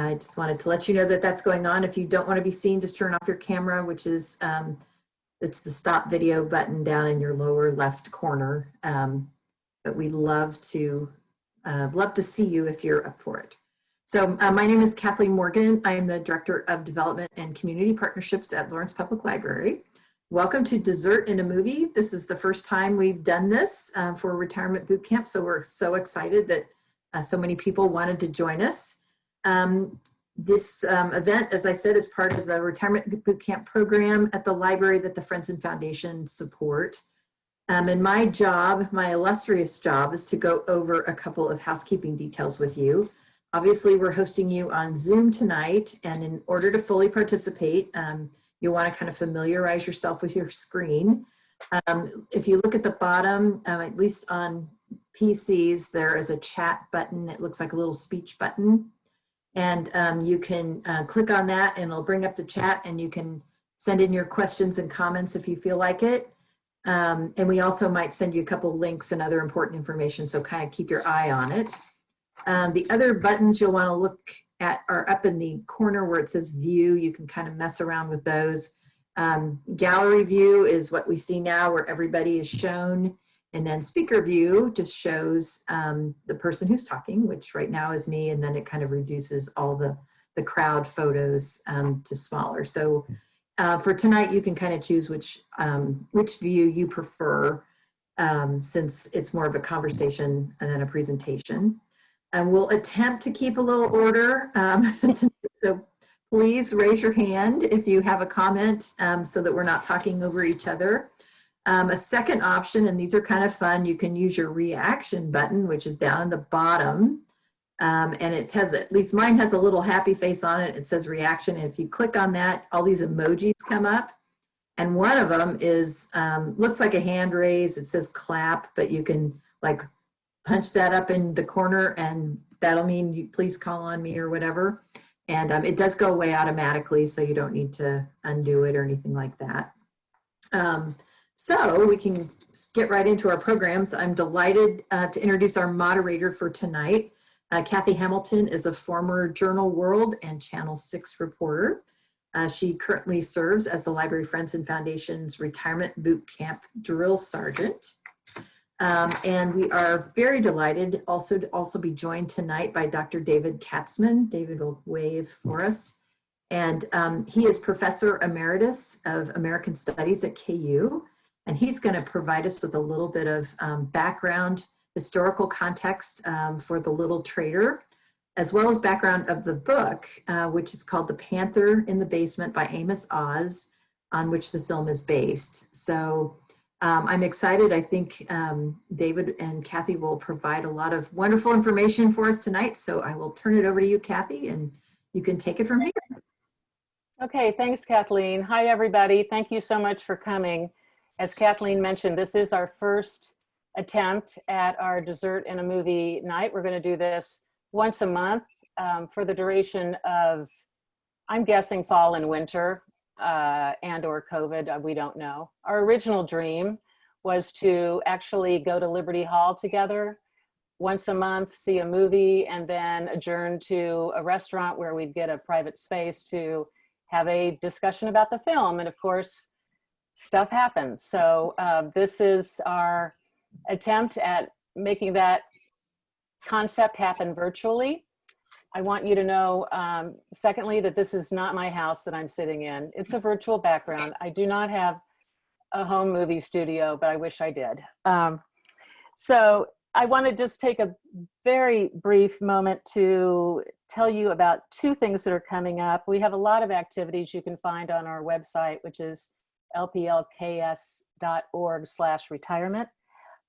I just wanted to let you know that that's going on. If you don't want to be seen, just turn off your camera, which is, it's the stop video button down in your lower left corner. But we love to see you if you're up for it. So my name is Kathleen Morgan. I am the Director of Development and Community Partnerships at Lawrence Public Library. Welcome to Dessert in a Movie. This is the first time we've done this for Retirement Boot Camp, so we're so excited that so many people wanted to join us. This event, as I said, is part of the Retirement Boot Camp program at the library that the Friends and Foundation support. And my job, my illustrious job, is to go over a couple of housekeeping details with you. Obviously, we're hosting you on Zoom tonight, and in order to fully participate, you'll want to kind of familiarize yourself with your screen. If you look at the bottom, at least on PCs, there is a chat button. It looks like a little speech button. And you can click on that and it'll bring up the chat, and you can send in your questions and comments if you feel like it. And we also might send you a couple links and other important information, so kind of keep your eye on it. The other buttons you'll want to look at are up in the corner where it says view. You can kind of mess around with those. Gallery view is what we see now, where everybody is shown. And then speaker view just shows the person who's talking, which right now is me, and then it kind of reduces all the crowd photos to smaller. So for tonight, you can kind of choose which view you prefer, since it's more of a conversation than a presentation. And we'll attempt to keep a little order. So please raise your hand if you have a comment, so that we're not talking over each other. A second option, and these are kind of fun, you can use your reaction button, which is down in the bottom. And it has, at least mine has a little happy face on it. It says reaction. And if you click on that, all these emojis come up. And one of them is, looks like a hand raise. It says clap, but you can like punch that up in the corner, and that'll mean you please call on me or whatever. And it does go away automatically, so you don't need to undo it or anything like that. So we can get right into our programs. I'm delighted to introduce our moderator for tonight. Kathy Hamilton is a former Journal World and Channel 6 reporter. She currently serves as the Library Friends and Foundation's Retirement Boot Camp Drill Sergeant. And we are very delighted to also be joined tonight by Dr. David Katzman. David will wave for us. And he is Professor Emeritus of American Studies at KU. And he's going to provide us with a little bit of background, historical context for The Little Traitor, as well as background of the book, which is called The Panther in the Basement by Amos Oz, on which the film is based. So I'm excited. I think David and Kathy will provide a lot of wonderful information for us tonight. So I will turn it over to you, Kathy, and you can take it from here. Okay, thanks, Kathleen. Hi, everybody. Thank you so much for coming. As Kathleen mentioned, this is our first attempt at our Dessert in a Movie night. We're going to do this once a month for the duration of, I'm guessing, fall and winter and or COVID, we don't know. Our original dream was to actually go to Liberty Hall together once a month, see a movie, and then adjourn to a restaurant where we'd get a private space to have a discussion about the film. And of course, stuff happens. So this is our attempt at making that concept happen virtually. I want you to know, secondly, that this is not my house that I'm sitting in. It's a virtual background. I do not have a home movie studio, but I wish I did. So I want to just take a very brief moment to tell you about two things that are coming up. We have a lot of activities you can find on our website, which is lplks.org/retirement.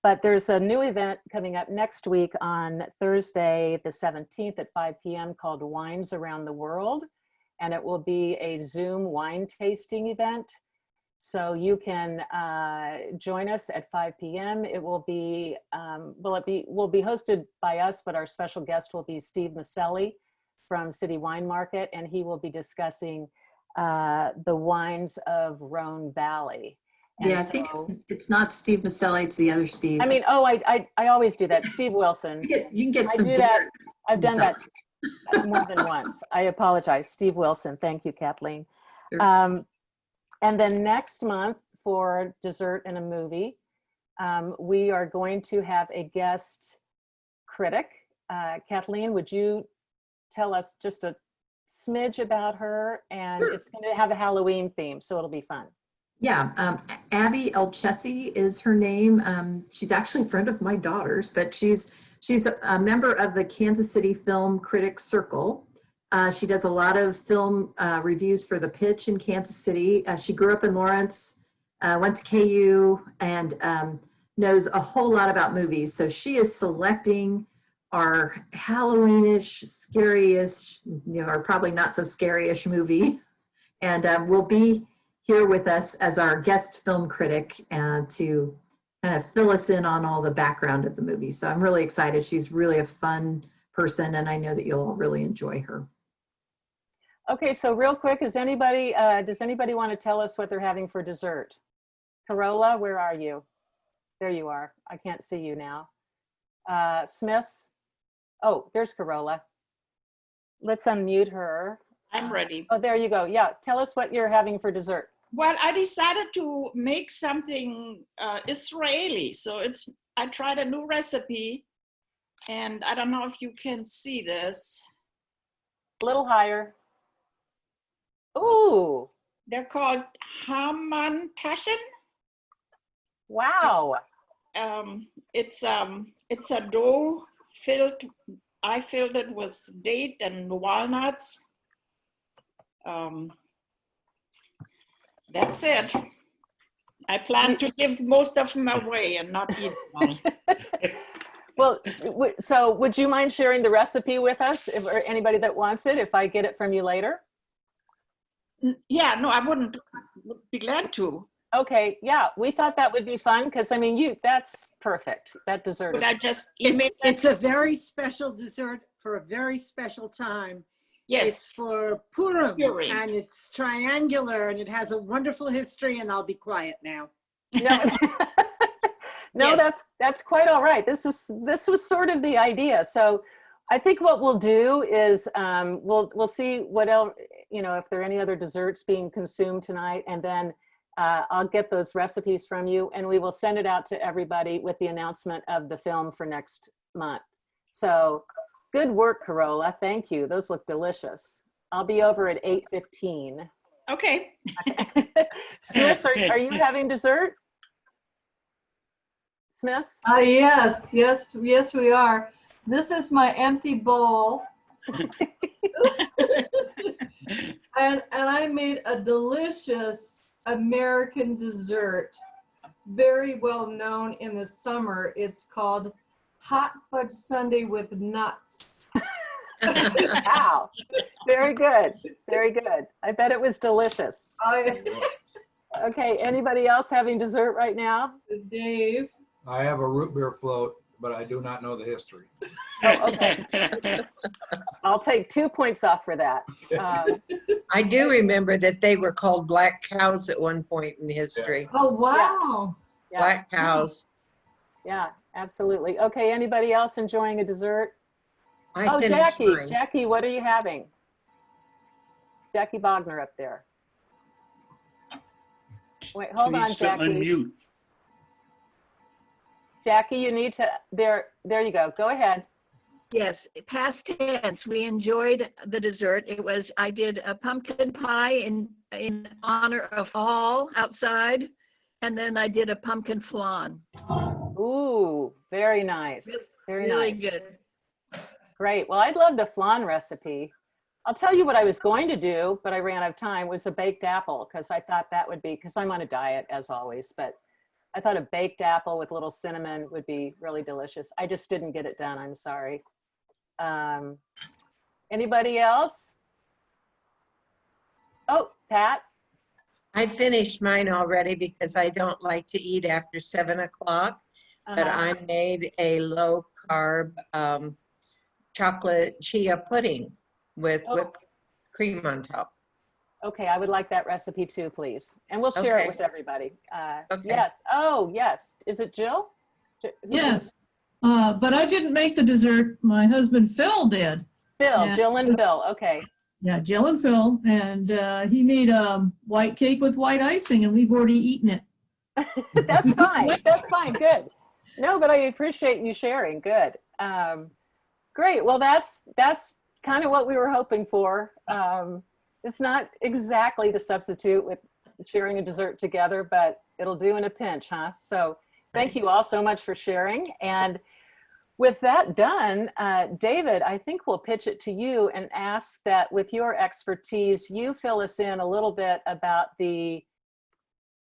But there's a new event coming up next week on Thursday, the 17th at 5 p.m. called Wines Around the World. And it will be a Zoom wine tasting event. So you can join us at 5 p.m. It will be, will be hosted by us, but our special guest will be Steve Maselli from City Wine Market, and he will be discussing the wines of Rhone Valley. And yeah, I think it's not Steve Maselli, it's the other Steve. I mean, oh, I always do that. Steve Wilson. You can get some I do that. I've done that More than once. I apologize. Steve Wilson. Thank you, Kathleen. Sure. And then next month for dessert and a movie, we are going to have a guest critic. Kathleen, would you tell us just a smidge about her? And Sure. it's going to have a Halloween theme, so it'll be fun. Yeah, Abby Elchesi is her name. She's actually a friend of my daughter's, but she's a member of the Kansas City Film Critics Circle. She does a lot of film reviews for The Pitch in Kansas City. She grew up in Lawrence, went to KU, and knows a whole lot about movies. So she is selecting our Halloweenish, scariest, or probably not so scary-ish movie, and will be here with us as our guest film critic to kind of fill us in on all the background of the movie. So I'm really excited. She's really a fun person, and I know that you'll all really enjoy her. Okay, so real quick, does anybody want to tell us what they're having for dessert? Carola, where are you? There you are. I can't see you now. Smiths? Oh, there's Carola. Let's unmute her. I'm ready. Oh, there you go. Yeah, tell us what you're having for dessert. Well, I decided to make something Israeli. So I tried a new recipe, and I don't know if you can see this. A little higher. Ooh. They're called hamantaschen. Wow. It's a dough filled. I filled it with date and walnuts. That's it. I plan to give most of them away and not eat them. Well, so would you mind sharing the recipe with us, or anybody that wants it, if I get it from you later? Yeah, no, I would be glad to. Okay, yeah, we thought that would be fun because I mean, that's perfect. That dessert. But I just emailed It's a very special dessert for a very special time. yes. It's for Purim, Purim. and it's triangular, and it has a wonderful history, and I'll be quiet now. No, no, Yes. that's quite all right. This was sort of the idea. So I think what we'll do is we'll see what else, if there are any other desserts being consumed tonight, and then I'll get those recipes from you, and we will send it out to everybody with the announcement of the film for next month. So good work, Carola. Thank you. Those look delicious. I'll be over at 8:15. Okay. Smith, are you having dessert? Smith? Yes, we are. This is my empty bowl. and I made a delicious American dessert, very well known in the summer. It's called Hot Fudge Sundae with nuts. Wow. Very good. Very good. I bet it was delicious. Okay, anybody else having dessert right now? Dave. I have a root beer float, but I do not know the history. Oh, okay. I'll take 2 points off for that. I do remember that they were called black cows at one point in history. Oh, wow. Yeah, Black cows. yeah, absolutely. Okay, anybody else enjoying a dessert? I Oh, finished Jackie, mine. Jackie, what are you having? Jackie Bogner up there. Wait, hold on, Needs to Jackie. unmute. Jackie, you need to, there you go. Go ahead. Yes, past tense. We enjoyed the dessert. I did a pumpkin pie in honor of fall outside, and then I did a pumpkin flan. Ooh, very nice. Very Really nice. good. Great. Well, I'd love the flan recipe. I'll tell you what I was going to do, but I ran out of time, was a baked apple, because I thought that would be, because I'm on a diet as always, but I thought a baked apple with a little cinnamon would be really delicious. I just didn't get it done. I'm sorry. Anybody else? Oh, Pat? I finished mine already because I don't like to eat after 7 o'clock, but I made a low carb chocolate chia pudding with whipped cream on top. Okay, I would like that recipe too, please. And we'll share it Okay. with everybody. Okay. Yes. Oh, yes. Is it Jill? Yes, but I didn't make the dessert. My husband Phil did. Phil, Yeah. Jill and Phil. Okay. Yeah, Jill and Phil, and he made white cake with white icing, and we've already eaten it. That's fine. That's fine. Good. No, but I appreciate you sharing. Good. Great. Well, that's kind of what we were hoping for. It's not exactly the substitute with sharing a dessert together, but it'll do in a pinch, huh? So thank you all so much for sharing. And with that done, David, I think we'll pitch it to you and ask that with your expertise, you fill us in a little bit about the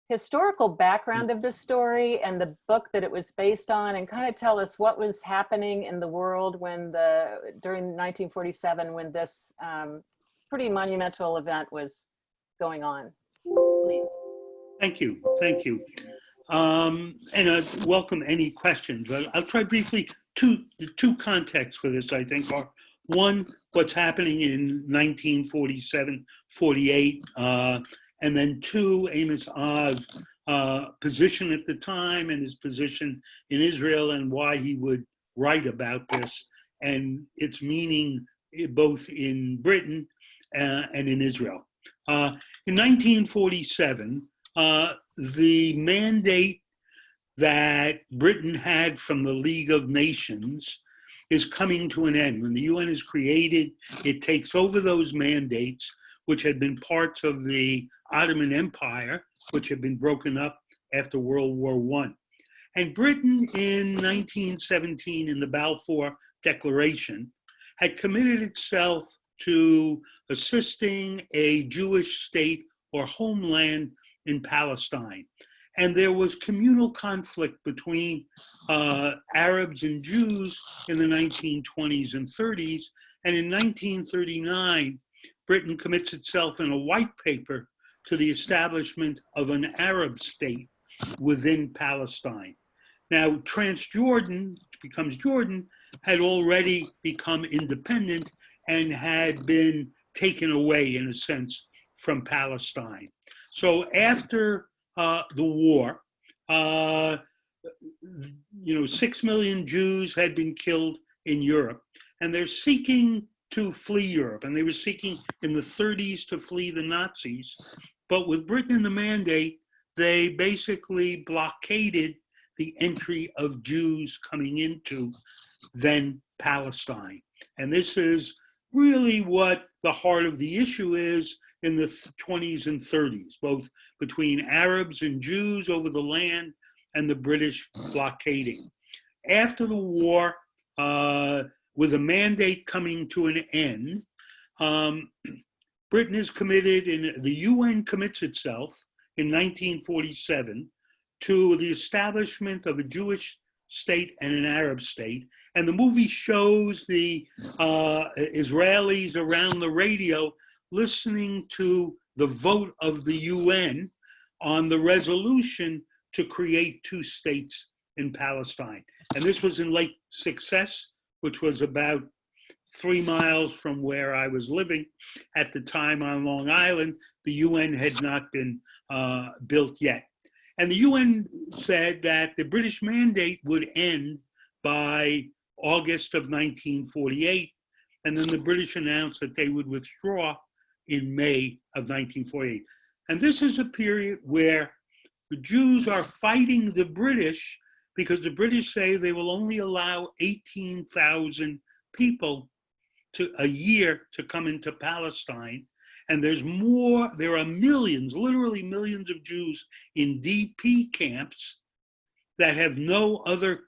historical background of this story and the book that it was based on, and kind of tell us what was happening in the world during 1947 when this pretty monumental event was going on. Please. Thank you. Thank you. And I welcome any questions. I'll try briefly. The two contexts for this, I think, are one, what's happening in 1947, 48, and then two, Amos Oz' position at the time and his position in Israel and why he would write about this and its meaning both in Britain and in Israel. In 1947, the mandate that Britain had from the League of Nations is coming to an end. When the UN is created, it takes over those mandates, which had been parts of the Ottoman Empire, which had been broken up after World War I. And Britain in 1917, in the Balfour Declaration, had committed itself to assisting a Jewish state or homeland in Palestine. And there was communal conflict between Arabs and Jews in the 1920s and 30s. And in 1939, Britain commits itself in a white paper to the establishment of an Arab state within Palestine. Now, Transjordan, which becomes Jordan, had already become independent and had been taken away, in a sense, from Palestine. So after the war, 6 million Jews had been killed in Europe, and they're seeking to flee Europe. And they were seeking in the 30s to flee the Nazis. But with Britain in the mandate, they basically blockaded the entry of Jews coming into then Palestine. And this is really what the heart of the issue is in the 20s and 30s, both between Arabs and Jews over the land and the British blockading. After the war, with a mandate coming to an end, Britain is committed, and the UN commits itself in 1947 to the establishment of a Jewish state and an Arab state. And the movie shows the Israelis around the radio listening to the vote of the UN on the resolution to create two states in Palestine. And this was in Lake Success, which was about 3 miles from where I was living at the time on Long Island. The UN had not been built yet. And the UN said that the British mandate would end by August of 1948. And then the British announced that they would withdraw in May of 1948. And this is a period where the Jews are fighting the British because the British say they will only allow 18,000 people a year to come into Palestine. And there are millions, literally millions of Jews in DP camps that have no other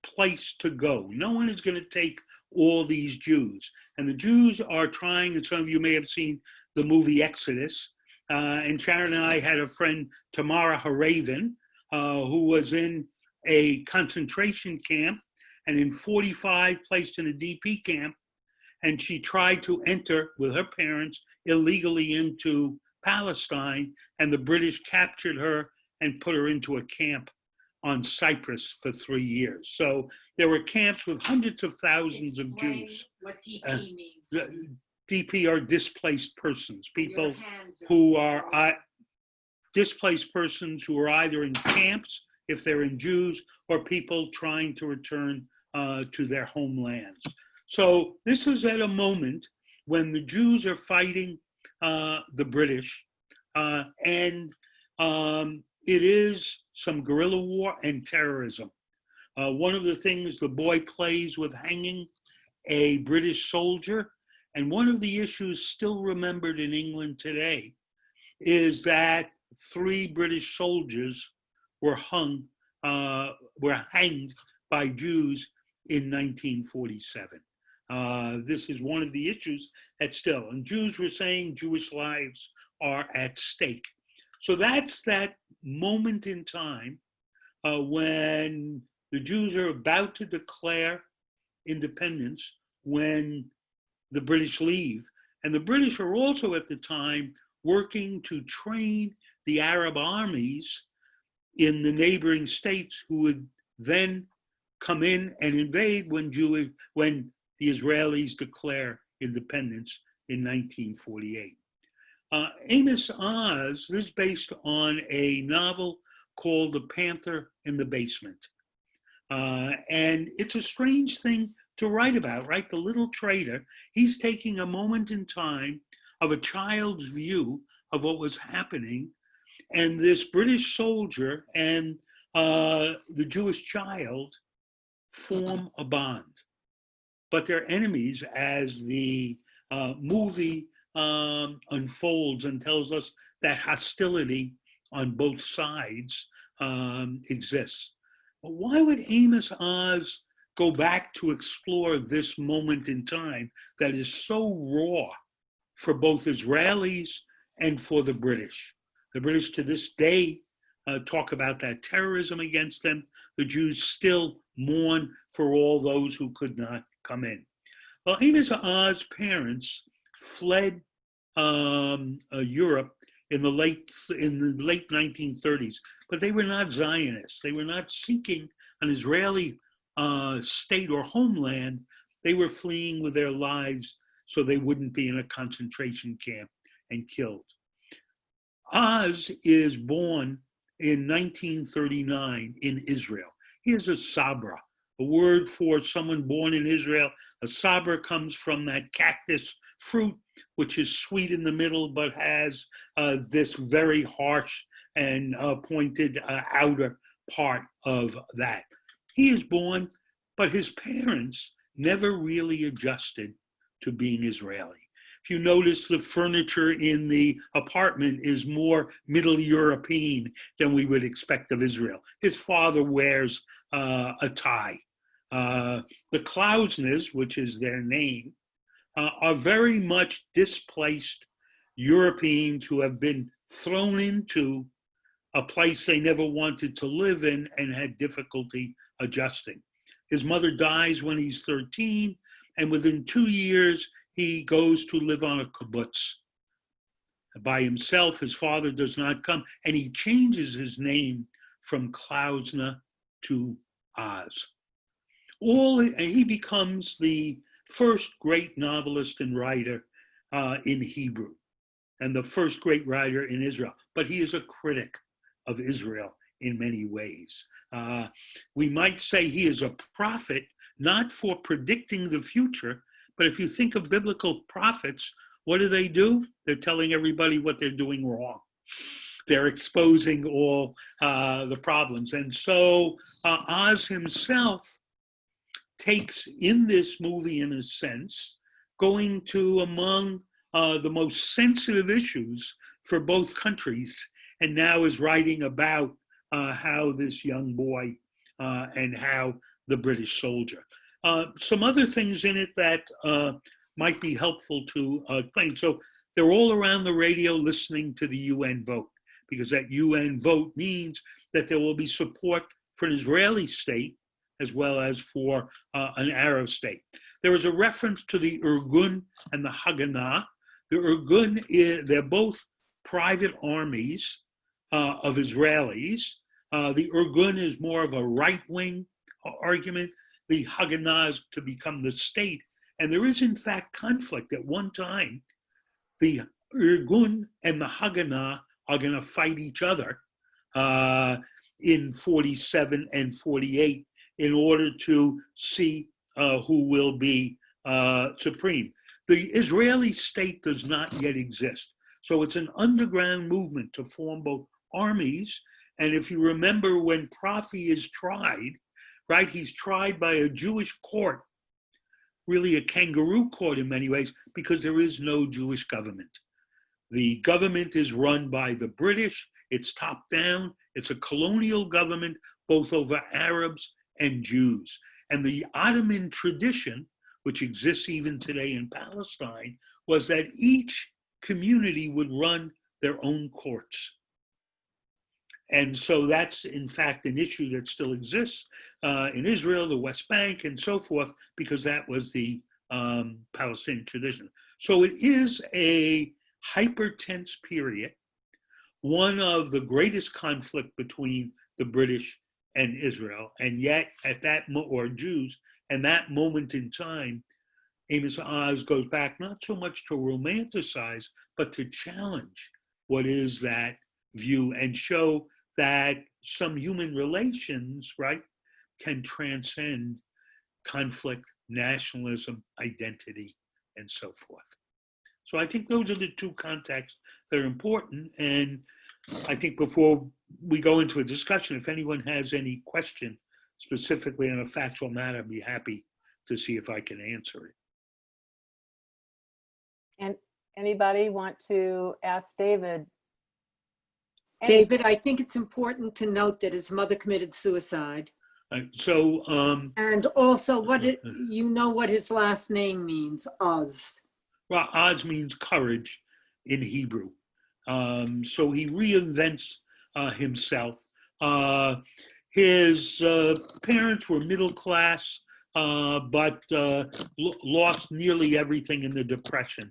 place to go. No one is going to take all these Jews. And the Jews are trying, and some of you may have seen the movie Exodus. And Sharon and I had a friend, Tamara Haraven, who was in a concentration camp and in 45 placed in a DP camp. And she tried to enter with her parents illegally into Palestine, and the British captured her and put her into a camp on Cyprus for 3 years. So there were camps with hundreds of thousands of Jews. What DP means. DP are displaced persons, people who are displaced persons who are either in camps, if they're in Jews, or people trying to return to their homelands. So this is at a moment when the Jews are fighting the British, and it is some guerrilla war and terrorism. One of the things the boy plays with hanging a British soldier, and one of the issues still remembered in England today is that 3 British soldiers were hanged by Jews in 1947. This is one of the issues that still, and Jews were saying Jewish lives are at stake. So that's that moment in time when the Jews are about to declare independence when the British leave. And the British are also at the time working to train the Arab armies in the neighboring states who would then come in and invade when the Israelis declare independence in 1948. Amos Oz, this is based on a novel called The Panther in the Basement. And it's a strange thing to write about, right? The Little Traitor, he's taking a moment in time of a child's view of what was happening, and this British soldier and the Jewish child form a bond. But they're enemies as the movie unfolds and tells us that hostility on both sides exists. But why would Amos Oz go back to explore this moment in time that is so raw for both Israelis and for the British? The British to this day talk about that terrorism against them. The Jews still mourn for all those who could not come in. Well, Amos Oz's parents fled Europe in the late 1930s, but they were not Zionists. They were not seeking an Israeli state or homeland. They were fleeing with their lives so they wouldn't be in a concentration camp and killed. Oz is born in 1939 in Israel. He is a sabra, a word for someone born in Israel. A sabra comes from that cactus fruit, which is sweet in the middle, but has this very harsh and pointed outer part of that. He is born, but his parents never really adjusted to being Israeli. If you notice, the furniture in the apartment is more Middle European than we would expect of Israel. His father wears a tie. The Klausners, which is their name, are very much displaced Europeans who have been thrown into a place they never wanted to live in and had difficulty adjusting. His mother dies when he's 13, and within 2 years, he goes to live on a kibbutz by himself. His father does not come, and he changes his name from Klausner to Oz. And he becomes the first great novelist and writer in Hebrew, and the first great writer in Israel. But he is a critic of Israel in many ways. We might say he is a prophet, not for predicting the future, but if you think of biblical prophets, what do? They're telling everybody what they're doing wrong. They're exposing all the problems. And so Oz himself takes in this movie, in a sense, going to among the most sensitive issues for both countries, and now is writing about how this young boy and how the British soldier. Some other things in it that might be helpful to explain. So they're all around the radio listening to the UN vote, because that UN vote means that there will be support for an Israeli state as well as for an Arab state. There is a reference to the Irgun and the Haganah. The Irgun, they're both private armies of Israelis. The Irgun is more of a right-wing argument. The Haganah is to become the state. And there is, in fact, conflict. At one time, the Irgun and the Haganah are going to fight each other in 47 and 48 in order to see who will be supreme. The Israeli state does not yet exist. So it's an underground movement to form both armies. And if you remember when Prophet is tried, right, he's tried by a Jewish court, really a kangaroo court in many ways, because there is no Jewish government. The government is run by the British. It's top down. It's a colonial government, both over Arabs and Jews. And the Ottoman tradition, which exists even today in Palestine, was that each community would run their own courts. And so that's, in fact, an issue that still exists in Israel, the West Bank, and so forth, because that was the Palestinian tradition. So it is a hyper-tense period, one of the greatest conflict between the British and Israel, and yet at that, or Jews, and that moment in time, Amos Oz goes back not so much to romanticize, but to challenge what is that view and show that some human relations, right, can transcend conflict, nationalism, identity, and so forth. So I think those are the two contexts that are important. And I think before we go into a discussion, if anyone has any question specifically on a factual matter, I'd be happy to see if I can answer it. And anybody want to ask David? David, I think it's important to note that his mother committed suicide. And also, you know what his last name means, Oz. Well, Oz means courage in Hebrew. So he reinvents himself. His parents were middle class, but lost nearly everything in the Depression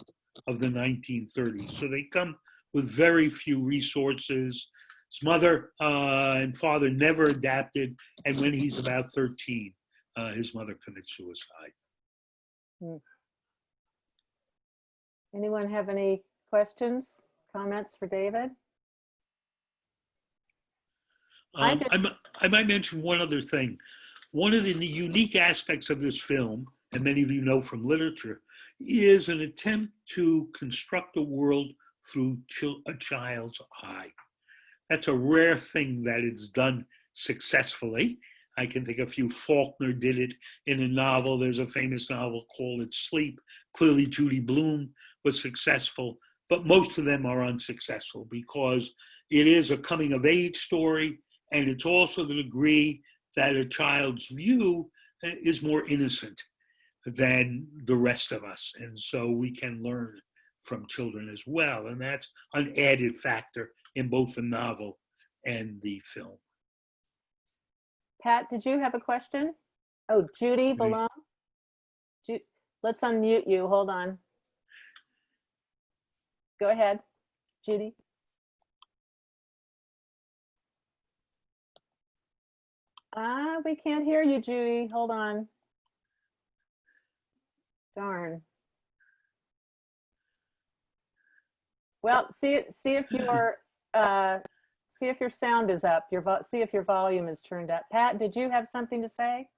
of the 1930s. So they come with very few resources. His mother and father never adapted, and when he's about 13, his mother commits suicide. Anyone have any questions, comments for David? I might mention one other thing. One of the unique aspects of this film, and many of you know from literature, is an attempt to construct a world through a child's eye. That's a rare thing that it's done successfully. I can think a few. Faulkner did it in a novel. There's a famous novel called It's Sleep. Clearly Judy Blume was successful, but most of them are unsuccessful because it is a coming of age story, and it's also the degree that a child's view is more innocent than the rest of us. And so we can learn from children as well. And that's an added factor in both the novel and the film. Pat, did you have a question? Oh, Judy Blume. Let's unmute you. Hold on. Go ahead, Judy. We can't hear you, Judy. Hold on. Darn. Well, see if your sound is up. See if your volume is turned up. Pat, did you have something to say?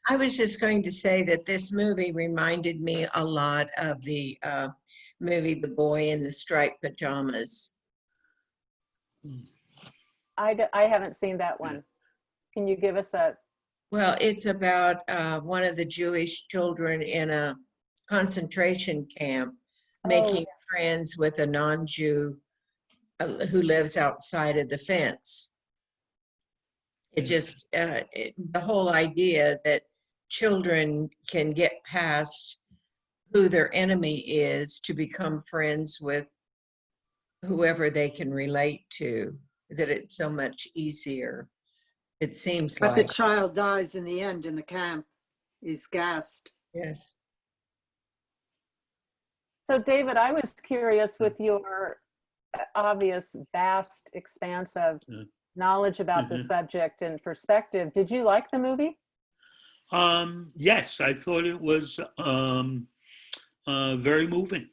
I was just going to say that this movie reminded me a lot of the movie The Boy in the Striped Pajamas. I haven't seen that one. Can you give us a... Well, it's about one of the Jewish children in a concentration camp making friends with a non-Jew who lives outside of the fence. It just, the whole idea that children can get past who their enemy is to become friends with whoever they can relate to, that it's so much easier. It seems but like. the child dies in the end in the camp, is gassed. Yes. So David, I was curious with your obvious vast expanse of knowledge about the subject and perspective. Did you like the movie? Yes, I thought it was very moving.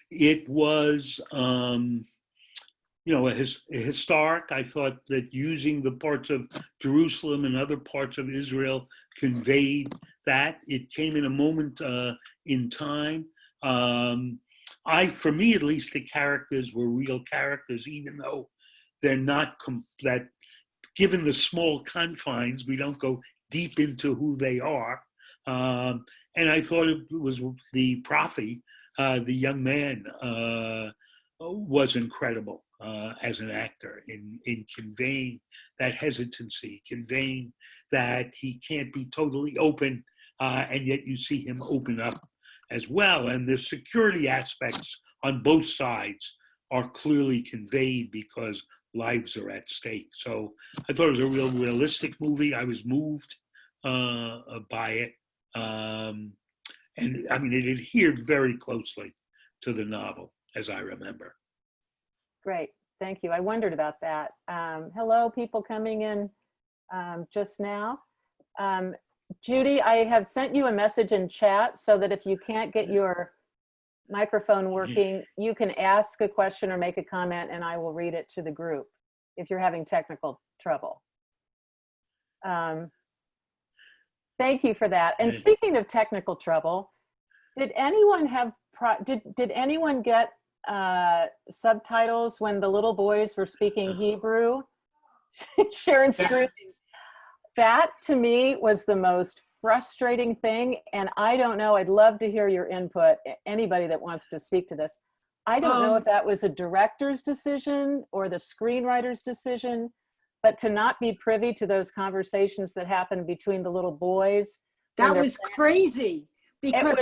It was historic. I thought that using the parts of Jerusalem and other parts of Israel conveyed that. It came in a moment in time. For me at least, the characters were real characters, even though they're not that. Given the small confines, we don't go deep into who they are. And I thought it was the prophet, the young man, was incredible as an actor in conveying that hesitancy, conveying that he can't be totally open, and yet you see him open up as well. And the security aspects on both sides are clearly conveyed because lives are at stake. So I thought it was a real realistic movie. I was moved by it. And I mean, it adhered very closely to the novel, as I remember. Great, thank you. I wondered about that. Hello, people coming in just now. Judy, I have sent you a message in chat so that if you can't get your microphone working, you can ask a question or make a comment and I will read it to the group if you're having technical trouble. Thank you for that. And speaking of technical trouble, did anyone have, did anyone get subtitles when the little boys were speaking Hebrew? Sharon screaming. That to me was the most frustrating thing. And I don't know, I'd love to hear your input, anybody that wants to speak to this. I don't know if that was a director's decision or the screenwriter's decision, but to not be privy to those conversations that happened between the little boys. That was crazy because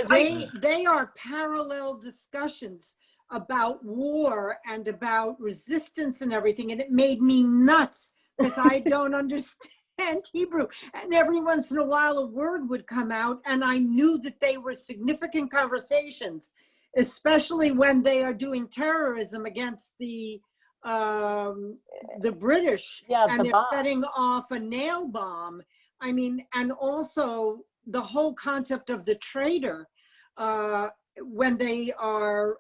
they are parallel discussions about war and about resistance and everything. And it made me nuts because I don't understand Hebrew. And every once in a while a word would come out and I knew that they were significant conversations, especially when they are doing terrorism against the British, and they're setting off a nail bomb. I mean, and also the whole concept of the traitor when they are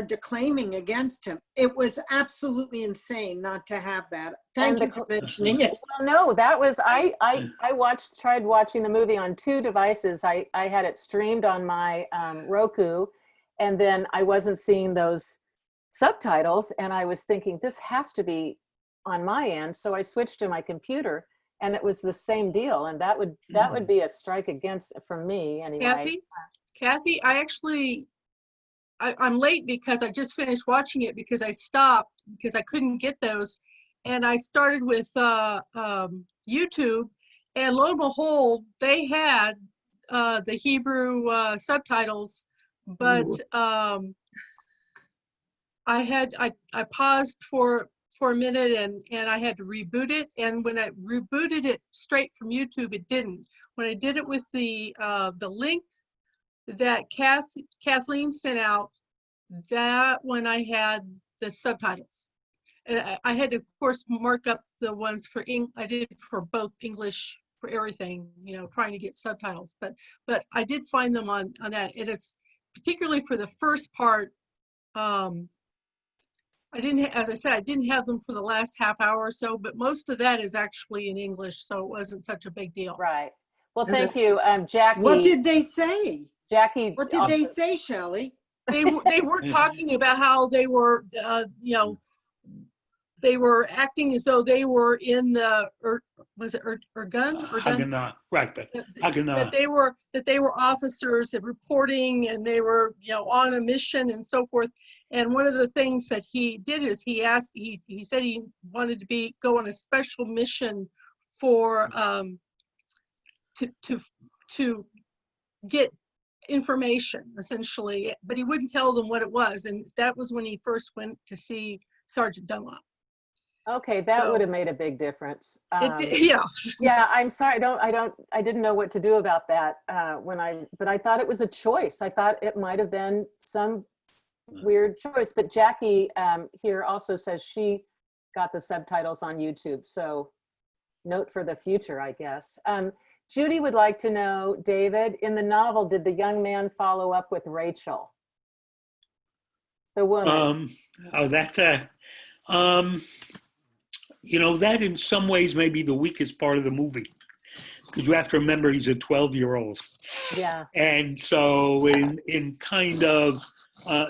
declaiming against him. It was absolutely insane not to have that. Thank you for mentioning it. Well, no, that was, I tried watching the movie on 2 devices. I had it streamed on my Roku, and then I wasn't seeing those subtitles, and I was thinking, this has to be on my end. So I switched to my computer, and it was the same deal. And that would be a strike against, for me anyway. Kathy, I'm late because I just finished watching it because I stopped because I couldn't get those. And I started with YouTube, and lo and behold, they had the Hebrew subtitles, but I paused for a minute and I had to reboot it. And when I rebooted it straight from YouTube, it didn't. When I did it with the link that Kathleen sent out, that when I had the subtitles. And I had to, of course, mark up the ones for I did for both English, for everything, you know, trying to get subtitles. But I did find them on that. And it's particularly for the first part. I didn't, as I said, I didn't have them for the last half hour or so, but most of that is actually in English, so it wasn't such a big deal. Right. Well, thank you, Jackie. What did they say? Jackie. What did they say, Shelley? They were talking about how they were, you know, they were acting as though they were in the, was it Ergun? Haganah, right, but Haganah. That they were officers and reporting, and they were, you know, on a mission and so forth. And one of the things that he did is he said he wanted to go on a special mission for to get information, essentially, but he wouldn't tell them what it was. And that was when he first went to see Sergeant Dunlop. Okay, that would have made a big difference. Yeah. Yeah, I'm sorry. I didn't know what to do about that but I thought it was a choice. I thought it might have been some weird choice. But Jackie here also says she got the subtitles on YouTube. So note for the future, I guess. Judy would like to know, David, in the novel, did the young man follow up with Rachel, the woman? You know, that in some ways may be the weakest part of the movie, because you have to remember he's a 12-year-old. Yeah. And so in kind of,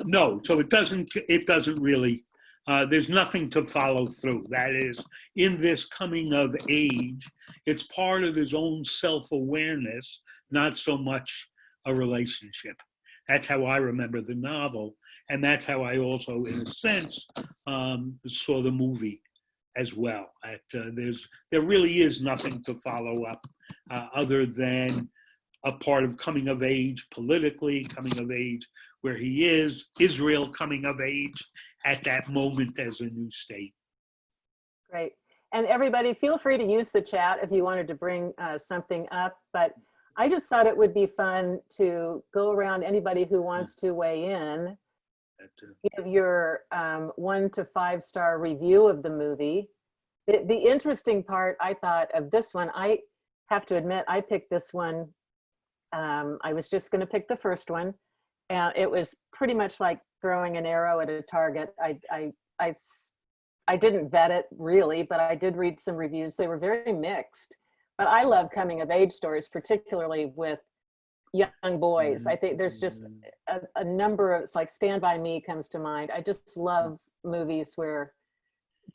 no, so it doesn't really, there's nothing to follow through. That is, in this coming of age, it's part of his own self-awareness, not so much a relationship. That's how I remember the novel. And that's how I also, in a sense, saw the movie as well. There really is nothing to follow up other than a part of coming of age politically, coming of age where he is, Israel coming of age at that moment as a new state. Great. And everybody, feel free to use the chat if you wanted to bring something up, but I just thought it would be fun to go around anybody who wants to weigh in, give your 1 to 5 star review of the movie. The interesting part, I thought, of this one, I have to admit, I picked this one. I was just going to pick the first one, and it was pretty much like throwing an arrow at a target. I didn't vet it really, but I did read some reviews. They were very mixed. But I love coming of age stories, particularly with young boys. I think there's just a number of, it's like Stand By Me comes to mind. I just love movies where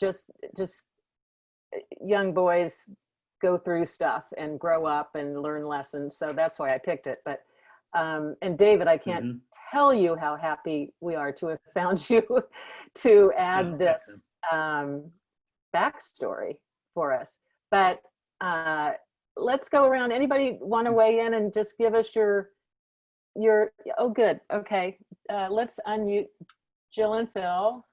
just young boys go through stuff and grow up and learn lessons. So that's why I picked it. But and David, I can't tell you how happy we are to have found you to add this backstory for us. But let's go around. Anybody want to weigh in and just give us your oh, good. Okay. Let's unmute Jill and Phil.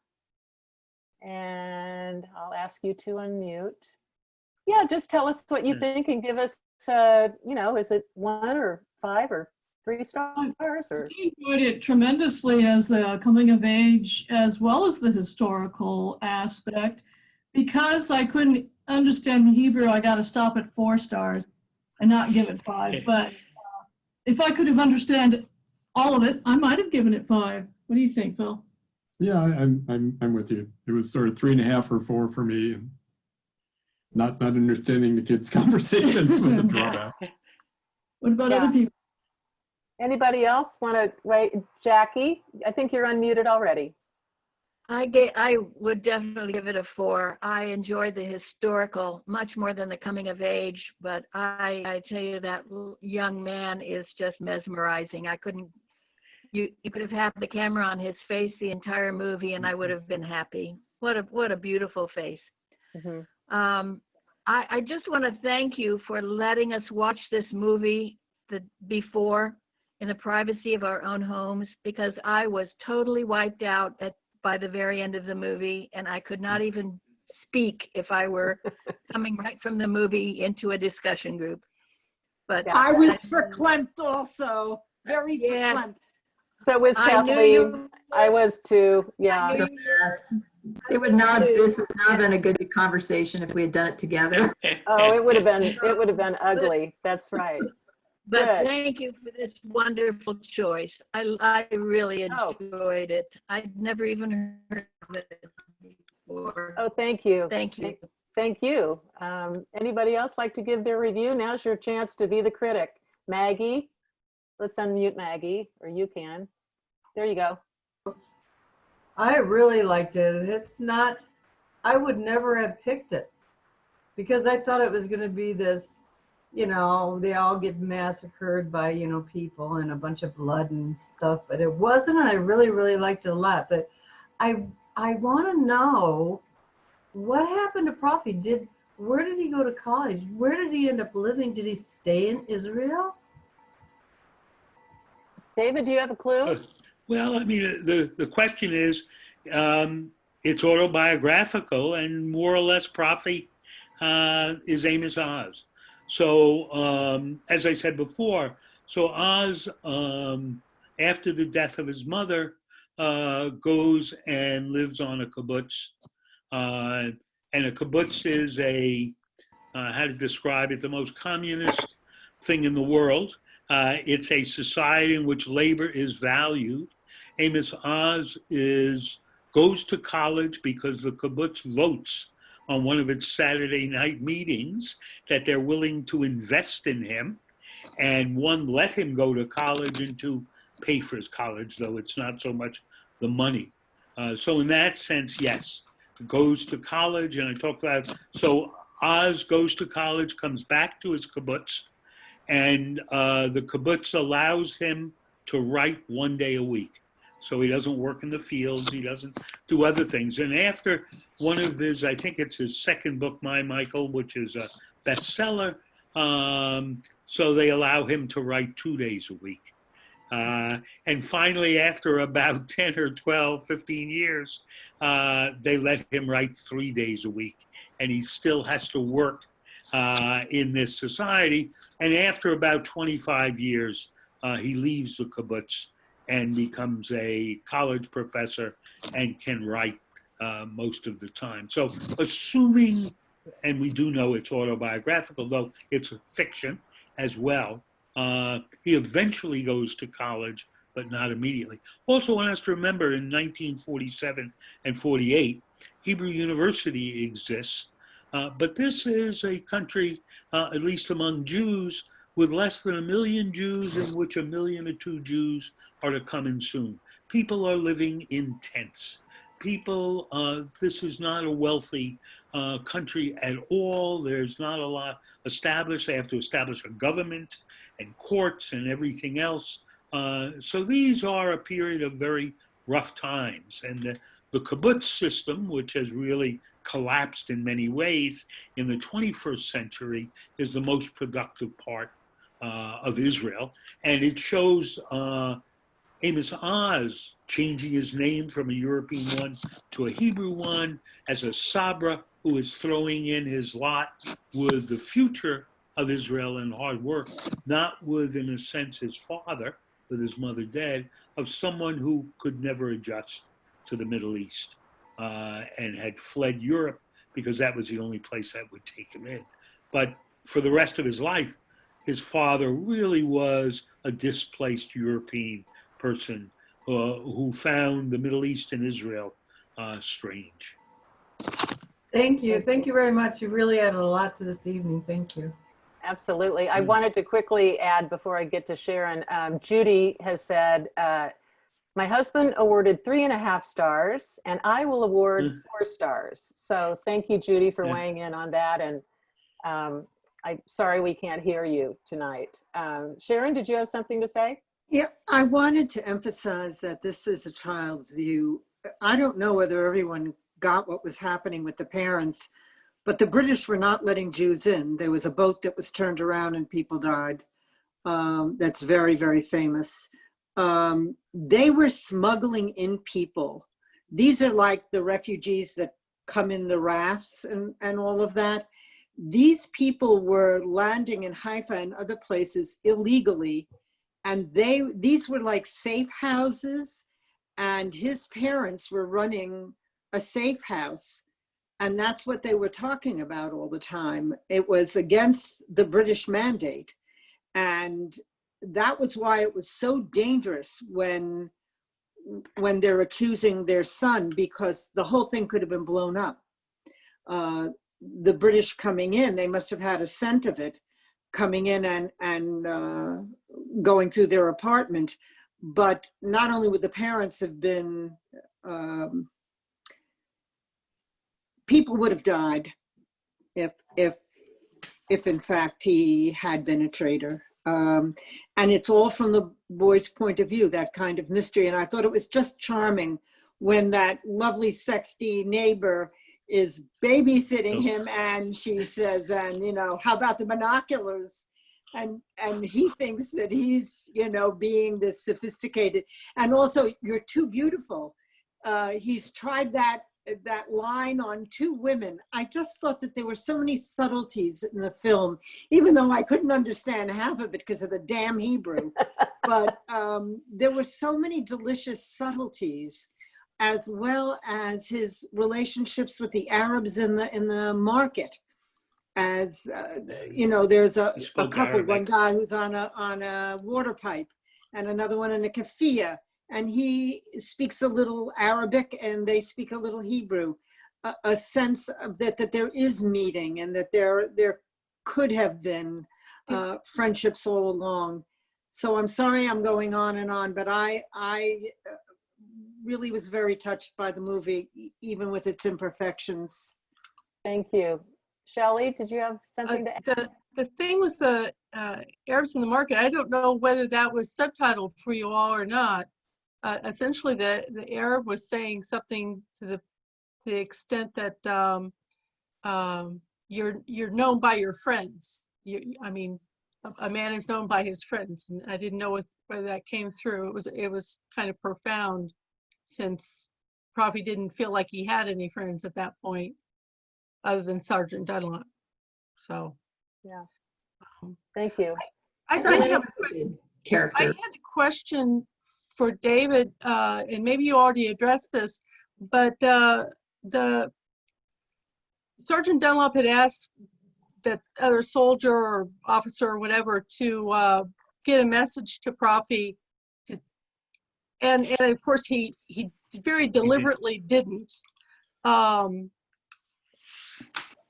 And I'll ask you to unmute. Yeah, just tell us what you think and give us, you know, is it 1 or 5 or 3 stars? Or? I enjoyed it tremendously as the coming of age as well as the historical aspect. Because I couldn't understand the Hebrew, I got to stop at 4 stars and not give it 5. But if I could have understood all of it, I might have given it 5. What do you think, Phil? Yeah, I'm with you. It was sort of 3.5 or 4 for me, and not understanding the kids' conversations with the drawback. What about other people? Anybody else want to wait? Jackie, I think you're unmuted already. I would definitely give it a 4. I enjoyed the historical much more than the coming of age, but I tell you, that young man is just mesmerizing. I couldn't, you could have had the camera on his face the entire movie and I would have been happy. What a beautiful face. I just want to thank you for letting us watch this movie before in the privacy of our own homes, because I was totally wiped out by the very end of the movie, and I could not even speak if I were coming right from the movie into a discussion group. But I was verklempt also, very verklempt. So was Kathleen. I was too. Yeah. So, yes. It would not. This has not been a good conversation if we had done it together. Oh, it would have been ugly. That's right. But thank you for this wonderful choice. I really enjoyed it. I'd never even heard of it before. Oh, thank you. Thank you. Thank you. Anybody else like to give their review? Now's your chance to be the critic. Maggie, let's unmute Maggie, or you can. There you go. I really liked it. It's not, I would never have picked it because I thought it was going to be this, you know, they all get massacred by, you know, people and a bunch of blood and stuff, but it wasn't. I really, really liked it a lot. But I want to know what happened to Profi. Where did he go to college? Where did he end up living? Did he stay in Israel? David, do you have a clue? Well, I mean, the question is, it's autobiographical, and more or less Profi is Amos Oz. So, as I said before, so Oz, after the death of his mother, goes and lives on a kibbutz. And a kibbutz is how to describe it, the most communist thing in the world. It's a society in which labor is valued. Amos Oz is goes to college because the kibbutz votes on one of its Saturday night meetings that they're willing to invest in him, and one, let him go to college, and two, pay for his college, though it's not so much the money. So in that sense, yes, goes to college, and I talked about, so Oz goes to college, comes back to his kibbutz, and the kibbutz allows him to write 1 day a week. So he doesn't work in the fields, he doesn't do other things. And after one of his, I think it's his second book, My Michael, which is a bestseller, so they allow him to write 2 days a week. And finally, after about 10 or 12, 15 years, they let him write 3 days a week. And he still has to work in this society. And after about 25 years, he leaves the kibbutz and becomes a college professor and can write most of the time. So assuming, and we do know it's autobiographical, though it's fiction as well, he eventually goes to college, but not immediately. Also, one has to remember in 1947 and 48, Hebrew University exists, but this is a country, at least among Jews, with less than 1 million Jews, in which 1 million or 2 Jews are to come in soon. People are living in tents. People, this is not a wealthy country at all. There's not a lot established. They have to establish a government and courts and everything else. So these are a period of very rough times. And the kibbutz system, which has really collapsed in many ways in the 21st century, is the most productive part of Israel. And it shows Amos Oz changing his name from a European one to a Hebrew one, as a Sabra who is throwing in his lot with the future of Israel and hard work, not with, in a sense, his father, with his mother dead, of someone who could never adjust to the Middle East and had fled Europe because that was the only place that would take him in. But for the rest of his life, his father really was a displaced European person who found the Middle East and Israel strange. Thank you. Thank you very much. You really added a lot to this evening. Thank you. Absolutely. I wanted to quickly add before I get to Sharon, Judy has said, my husband awarded 3.5 stars and I will award 4 stars. So thank you, Judy, for weighing in on that. And I'm sorry we can't hear you tonight. Sharon, did you have something to say? Yeah, I wanted to emphasize that this is a child's view. I don't know whether everyone got what was happening with the parents, but the British were not letting Jews in. There was a boat that was turned around and people died. That's very, very famous. They were smuggling in people. These are like the refugees that come in the rafts and all of that. These people were landing in Haifa and other places illegally. And these were like safe houses, and his parents were running a safe house. And that's what they were talking about all the time. It was against the British mandate. And that was why it was so dangerous when they're accusing their son, because the whole thing could have been blown up. The British coming in, they must have had a scent of it, coming in and going through their apartment. But not only would the parents have been, people would have died if in fact he had been a traitor. And it's all from the boy's point of view, that kind of mystery. And I thought it was just charming when that lovely sexy neighbor is babysitting him and she says, and you know, how about the binoculars? And he thinks that he's, you know, being this sophisticated. And also, you're too beautiful. He's tried that line on 2 women. I just thought that there were so many subtleties in the film, even though I couldn't understand half of it because of the damn Hebrew. But there were so many delicious subtleties, as well as his relationships with the Arabs in the market. As you know, there's a couple, Arabic. One guy who's on a water pipe and another one in a keffiyeh. and he speaks a little Arabic and they speak a little Hebrew. A sense of that there is meeting and that there could have been friendships all along. So I'm sorry I'm going on and on, but I really was very touched by the movie, even with its imperfections. Thank you. Shelley, did you have something to add? The thing with the Arabs in the Market, I don't know whether that was subtitled for you all or not. Essentially, the Arab was saying something to the extent that you're known by your friends. I mean, a man is known by his friends, and I didn't know whether that came through. It was kind of profound, since Profi didn't feel like he had any friends at that point, other than Sergeant Dunlop. So, yeah, thank you. I did have a character. I had a question for David, and maybe you already addressed this, but the Sergeant Dunlop had asked that other soldier or officer or whatever to get a message to Profi, and of course he very deliberately didn't.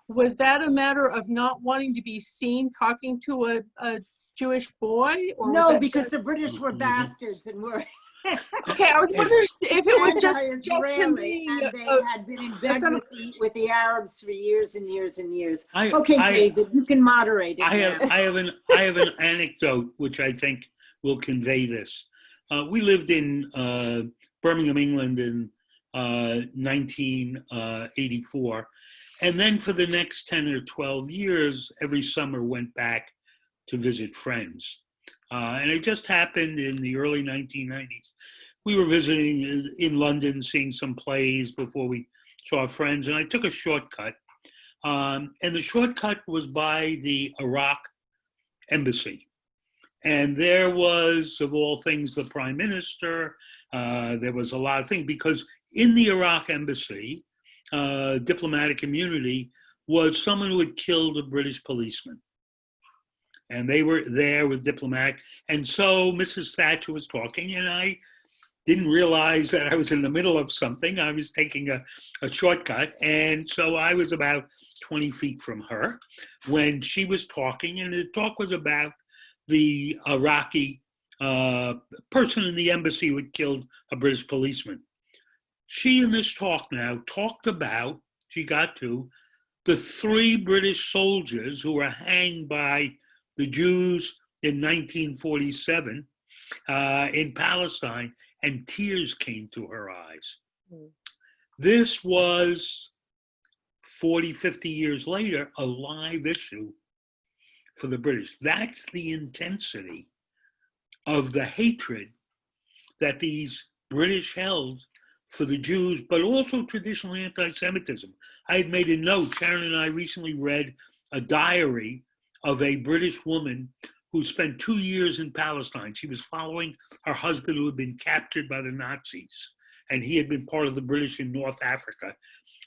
Was that a matter of not wanting to be seen talking to a Jewish boy? Or no, because the British were bastards and were. Okay, I was wondering if it was just him being, and they had been in bed with the Arabs for years and years and years. David, you can moderate it. I have an anecdote which I think will convey this. We lived in Birmingham, England in 1984, and then for the next 10 or 12 years, every summer went back to visit friends. And it just happened in the early 1990s. We were visiting in London, seeing some plays before we saw friends, and I took a shortcut. And the shortcut was by the Iraq embassy. And there was, of all things, the prime minister. There was a lot of things, because in the Iraq embassy, diplomatic immunity was someone who had killed a British policeman. And they were there with diplomatic. And so Mrs. Thatcher was talking, and I didn't realize that I was in the middle of something. I was taking a shortcut. And so I was about 20 feet from her when she was talking. And the talk was about the Iraqi person in the embassy who had killed a British policeman. She, in this talk now, talked about, she got to, the 3 British soldiers who were hanged by the Jews in 1947 in Palestine, and tears came to her eyes. This was 40, 50 years later, a live issue for the British. That's the intensity of the hatred that these British held for the Jews, but also traditional anti-Semitism. I had made a note, Sharon and I recently read a diary of a British woman who spent 2 years in Palestine. She was following her husband, who had been captured by the Nazis, and he had been part of the British in North Africa.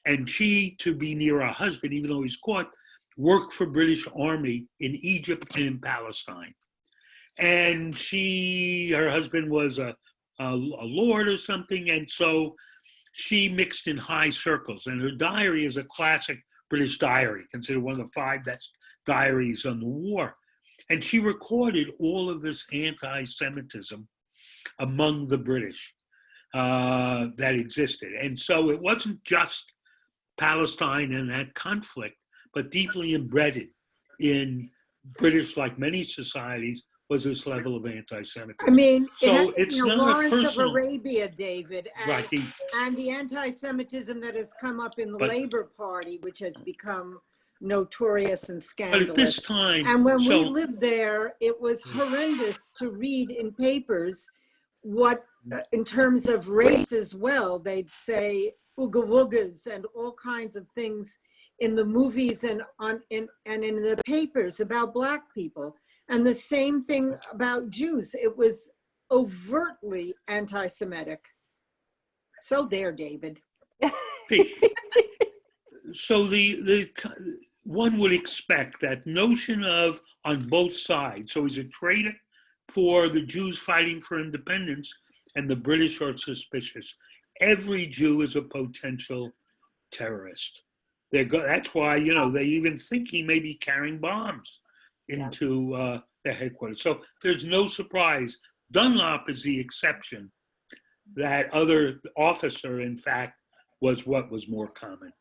And she, to be near her husband, even though he's caught, worked for British Army in Egypt and in Palestine. And her husband was a lord or something, and so she mixed in high circles. And her diary is a classic British diary, considered one of the 5 best diaries on the war. And she recorded all of this anti-Semitism among the British that existed. And so it wasn't just Palestine and that conflict, but deeply embedded in British, like many societies, was this level of anti-Semitism. I mean, so it's not Lawrence a personal, of Arabia, David, and, right, and the anti-Semitism that has come up in the Labour Party, which has become notorious and scandalous. But at this time, and when we lived there, it was horrendous to read in papers what, in terms of race as well, they'd say ooga woogas and all kinds of things in the movies and in the papers about Black people. And the same thing about Jews. It was overtly anti-Semitic. So there, David. So the one would expect that notion of on both sides. So he's a traitor for the Jews fighting for independence, and the British are suspicious. Every Jew is a potential terrorist. That's why, they even think he may be carrying bombs into their headquarters. So there's no surprise. Dunlop is the exception. That other officer, in fact, was what was more common.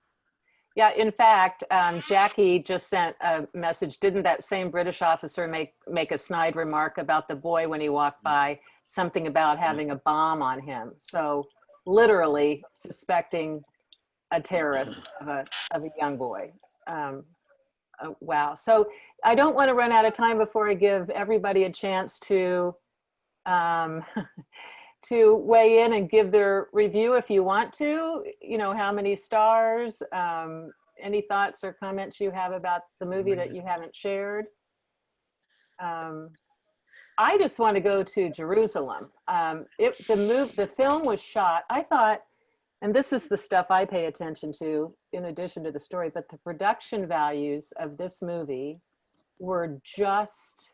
Yeah, in fact, Jackie just sent a message. Didn't that same British officer make a snide remark about the boy when he walked by, something about having a bomb on him? So literally suspecting a terrorist of a young boy. Wow. So I don't want to run out of time before I give everybody a chance to to weigh in and give their review if you want to. How many stars, any thoughts or comments you have about the movie that you haven't shared. I just want to go to Jerusalem. The film was shot, I thought, and this is the stuff I pay attention to in addition to the story, but the production values of this movie were just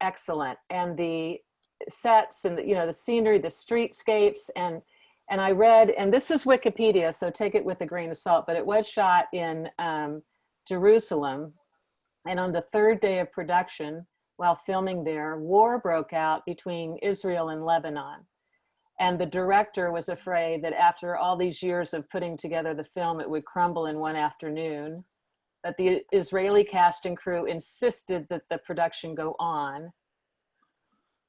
excellent. And the sets and the scenery, the streetscapes, and I read, and this is Wikipedia, so take it with a grain of salt, but it was shot in Jerusalem. And on the third day of production, while filming there, war broke out between Israel and Lebanon. And the director was afraid that after all these years of putting together the film, it would crumble in one afternoon. But the Israeli cast and crew insisted that the production go on.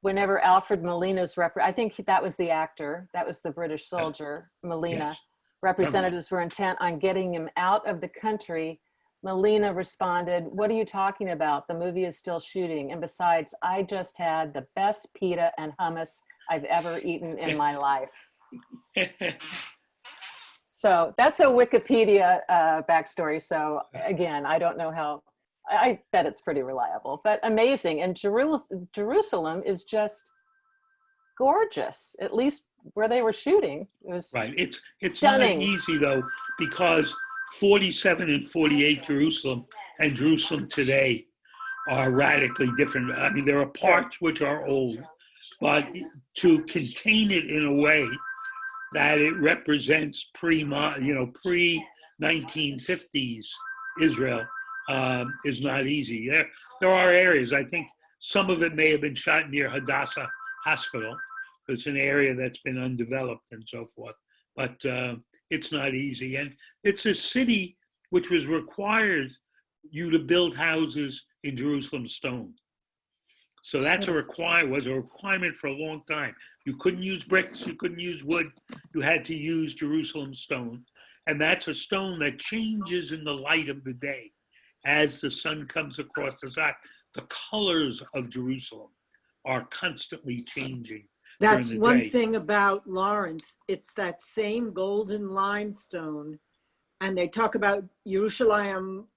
Whenever Alfred Molina's I think that was the actor, that was the British soldier, Molina, yes. Representatives were intent on getting him out of the country, Molina responded, "What are you talking about? The movie is still shooting. And besides, I just had the best pita and hummus I've ever eaten in my life." So that's a Wikipedia backstory. So again, I don't know how, I bet it's pretty reliable, but amazing. And Jerusalem is just gorgeous, at least where they were shooting. It was right. It's stunning. Not easy though, because 47 and 48 Jerusalem and Jerusalem today are radically different. I mean, there are parts which are old, but to contain it in a way that it represents pre-1950s Israel is not easy. There are areas, I think some of it may have been shot near Hadassah Hospital. It's an area that's been undeveloped and so forth, but it's not easy. And it's a city which was required you to build houses in Jerusalem stone. So that's was a requirement for a long time. You couldn't use bricks, you couldn't use wood, you had to use Jerusalem stone. And that's a stone that changes in the light of the day. As the sun comes across the sky, the colors of Jerusalem are constantly changing. That's one thing about Lawrence. It's that same golden limestone. And they talk about Jerusalem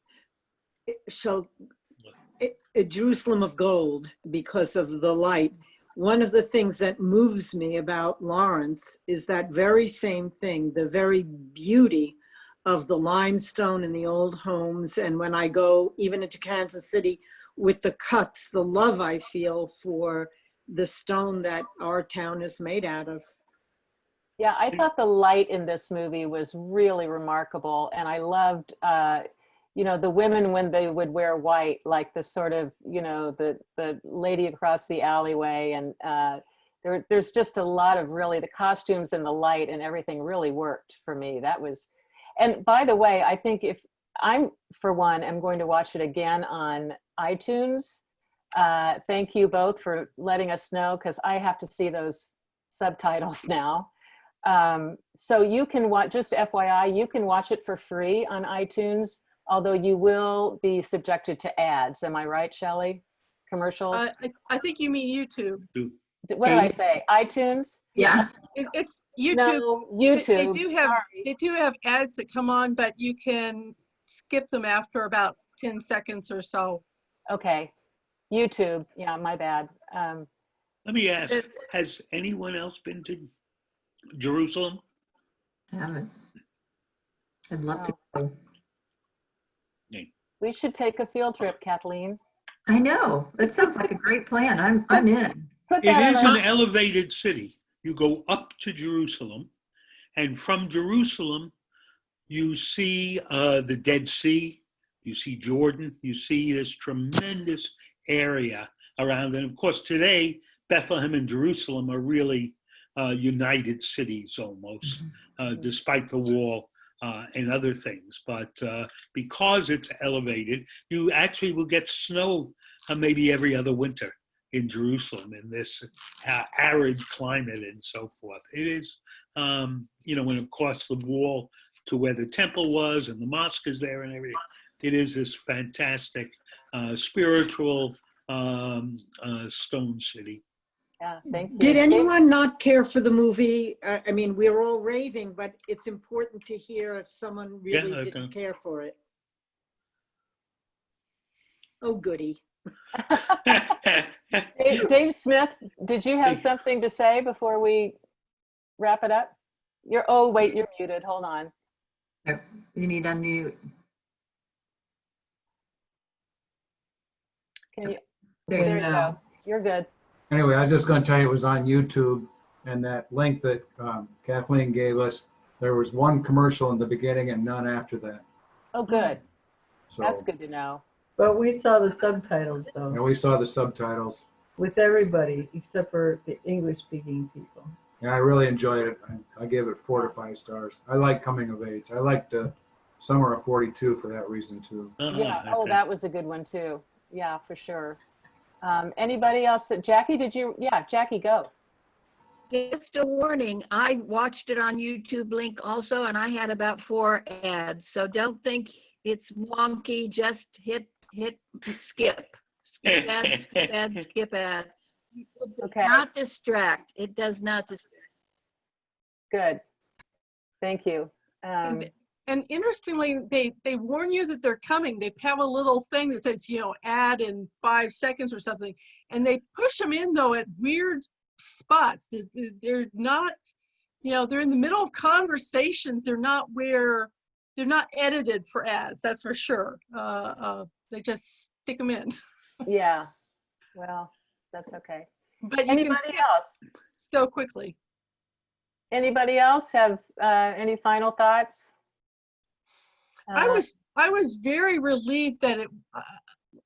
of gold because of the light. One of the things that moves me about Lawrence is that very same thing, the very beauty of the limestone in the old homes. And when I go even into Kansas City with the cuts, the love I feel for the stone that our town is made out of. Yeah, I thought the light in this movie was really remarkable. And I loved, the women when they would wear white, like the sort of, the lady across the alleyway. And there's just a lot of really, the costumes and the light and everything really worked for me. That was, and by the way, I think if I'm, for one, am going to watch it again on iTunes. Thank you both for letting us know, because I have to see those subtitles now. So you can watch, just FYI, you can watch it for free on iTunes, although you will be subjected to ads. Am I right, Shelley? Commercials? I think you mean YouTube. What did I say? iTunes? Yeah. It's YouTube. No, YouTube. They do have ads that come on, but you can skip them after about 10 seconds or so. Okay. YouTube. Yeah, my bad. Let me ask, has anyone else been to Jerusalem? I haven't. I'd love to go. We should take a field trip, Kathleen. I know. It sounds like a great plan. I'm in. It is an elevated city. you go up to Jerusalem, and from Jerusalem, you see the Dead Sea, you see Jordan, you see this tremendous area around. And of course, today, Bethlehem and Jerusalem are really united cities almost, despite the wall and other things. But because it's elevated, you actually will get snow maybe every other winter in Jerusalem in this arid climate and so forth. It is, you know, and of course the wall to where the temple was and the mosque is there and everything. It is this fantastic spiritual stone city. Yeah, thank you. Did anyone not care for the movie? I mean, we're all raving, but it's important to hear if someone really didn't care for it. Oh, goody. Dave Smith, did you have something to say before we wrap it up? Oh, wait, you're muted. Hold on. You need to unmute. Can you? There you go. You're good. Anyway, I was just going to tell you it was on YouTube, and that link that Kathleen gave us, there was one commercial in the beginning and none after that. Oh, good. So, That's good to know. But we saw the subtitles though, and we saw the subtitles, with everybody except for the English-speaking people. and I really enjoyed it. I gave it 4 to 5 stars. I like coming of age. I liked Summer of 42 for that reason too. Yeah. Oh, that was a good one too. Yeah, for sure. Anybody else? Jackie, did you? Yeah, Jackie, go. Just a warning, I watched it on YouTube link also, and I had about 4 ads. So don't think it's wonky, just hit skip. Skip ads, skip ads. It does not distract. It does not distract. Good. Thank you. And interestingly, they warn you that they're coming. They have a little thing that says, you know, ad in 5 seconds or something. And they push them in, though, at weird spots. They're not, you know, they're in the middle of conversations. They're not edited for ads, that's for sure. They just stick them in. Yeah. Well, that's okay. But you Anybody can skip else? so quickly. Anybody else have any final thoughts? I was very relieved that it,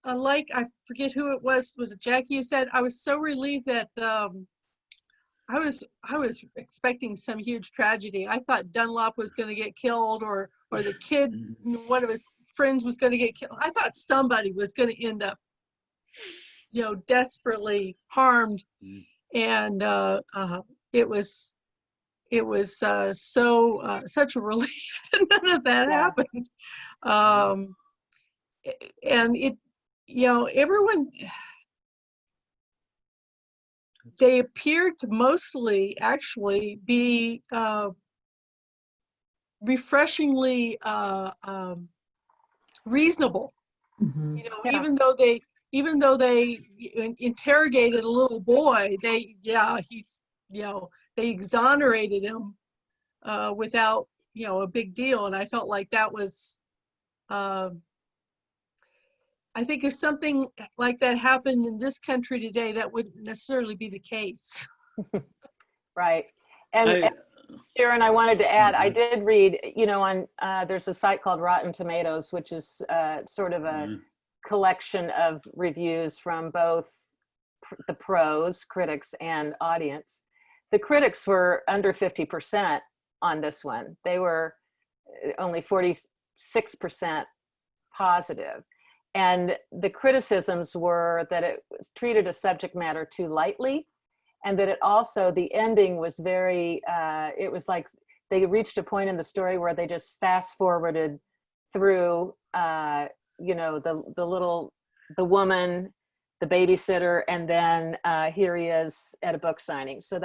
I forget who it was it Jackie you said? I was so relieved that I was expecting some huge tragedy. I thought Dunlop was going to get killed, or the kid, one of his friends was going to get killed. I thought somebody was going to end up, you know, desperately harmed, and it was such a relief that none of that happened. And it, you know, everyone, they appeared to mostly actually be refreshingly reasonable. You know, even though they interrogated a little boy, they exonerated him without, you know, a big deal. And I felt like that was, I think if something like that happened in this country today, that wouldn't necessarily be the case. Right. And Sharon, I wanted to add, I did read, you know, on there's a site called Rotten Tomatoes, which is sort of a collection of reviews from both the pros, critics, and audience. The critics were under 50% on this one. They were only 46% positive. And the criticisms were that it was treated a subject matter too lightly, and that it also, the ending was very, it was like they reached a point in the story where they just fast forwarded through, you know, the woman, the babysitter, and then here he is at a book signing. So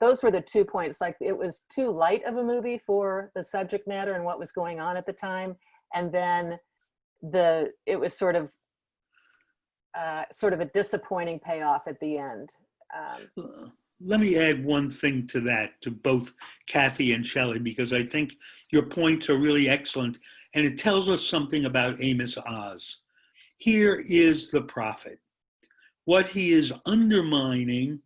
those were the 2 points. Like, it was too light of a movie for the subject matter and what was going on at the time. And then it was sort of a disappointing payoff at the end. Let me add one thing to that, to both Kathy and Shelley, because I think your points are really excellent, and it tells us something about Amos Oz. Here is the prophet. What he is undermining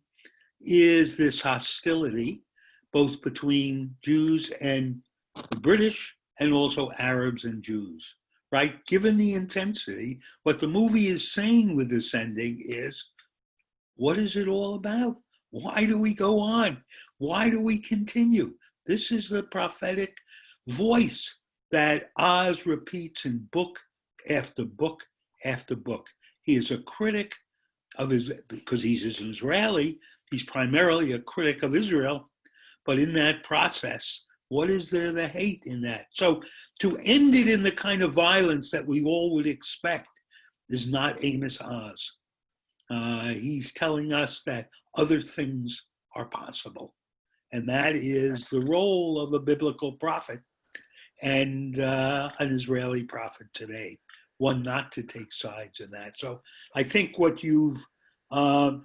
is this hostility, both between Jews and the British and also Arabs and Jews, right? Given the intensity, what the movie is saying with this ending is, what is it all about? Why do we go on? Why do we continue? This is the prophetic voice that Oz repeats in book after book after book. He is a critic of his, because he's an Israeli, he's primarily a critic of Israel, but in that process, what is there to hate in that? So to end it in the kind of violence that we all would expect is not Amos Oz. He's telling us that other things are possible. And that is the role of a biblical prophet and an Israeli prophet today, one not to take sides in that. So I think what you've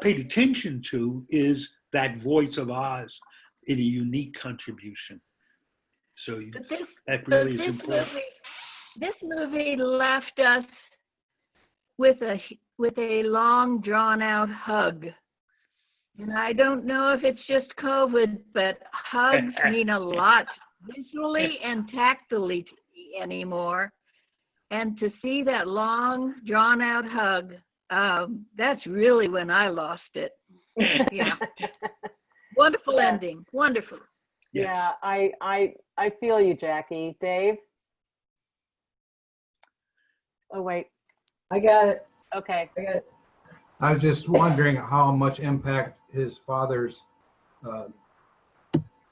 paid attention to is that voice of Oz in a unique contribution. So that really is important. This movie left us with a long drawn out hug. And I don't know if it's just COVID, but hugs mean a lot visually and tactily to me anymore. And to see that long drawn out hug, that's really when I lost it. Yeah. Wonderful ending. Wonderful. Yes. Yeah, I feel you, Jackie. Dave? Oh, wait. I got it. Okay. I got it. I was just wondering how much impact his father's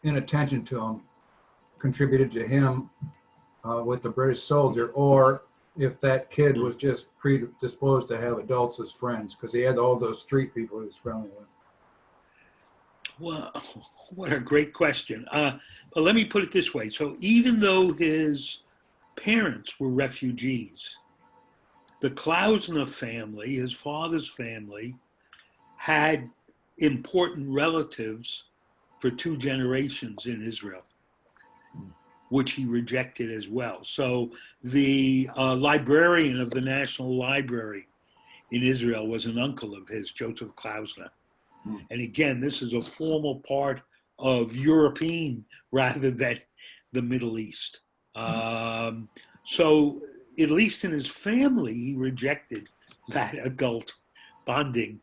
inattention to him contributed to him with the British soldier, or if that kid was just predisposed to have adults as friends, because he had all those street people he was friendly with. Well, what a great question. But let me put it this way. So even though his parents were refugees, the Klausner family, his father's family, had important relatives for 2 generations in Israel, which he rejected as well. So the librarian of the National Library in Israel was an uncle of his, Joseph Klausner. And again, this is a formal part of European rather than the Middle East. So at least in his family, he rejected that adult bonding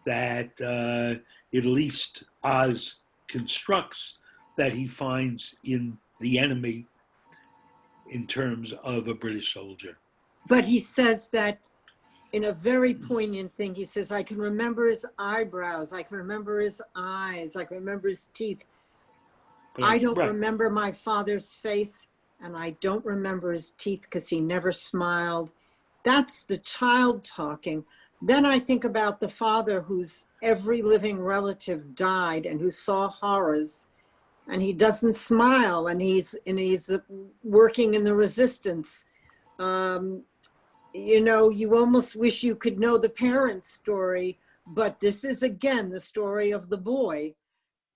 that at least Oz constructs that he finds in the enemy in terms of a British soldier. But he says that in a very poignant thing. He says, I can remember his eyebrows. I can remember his eyes. I can remember his teeth. I don't remember my father's face, and I don't remember his teeth because he never smiled. That's the child talking. Then I think about the father whose every living relative died and who saw horrors, and he doesn't smile, and he's working in the resistance. You know, you almost wish you could know the parents' story, but this is again the story of the boy.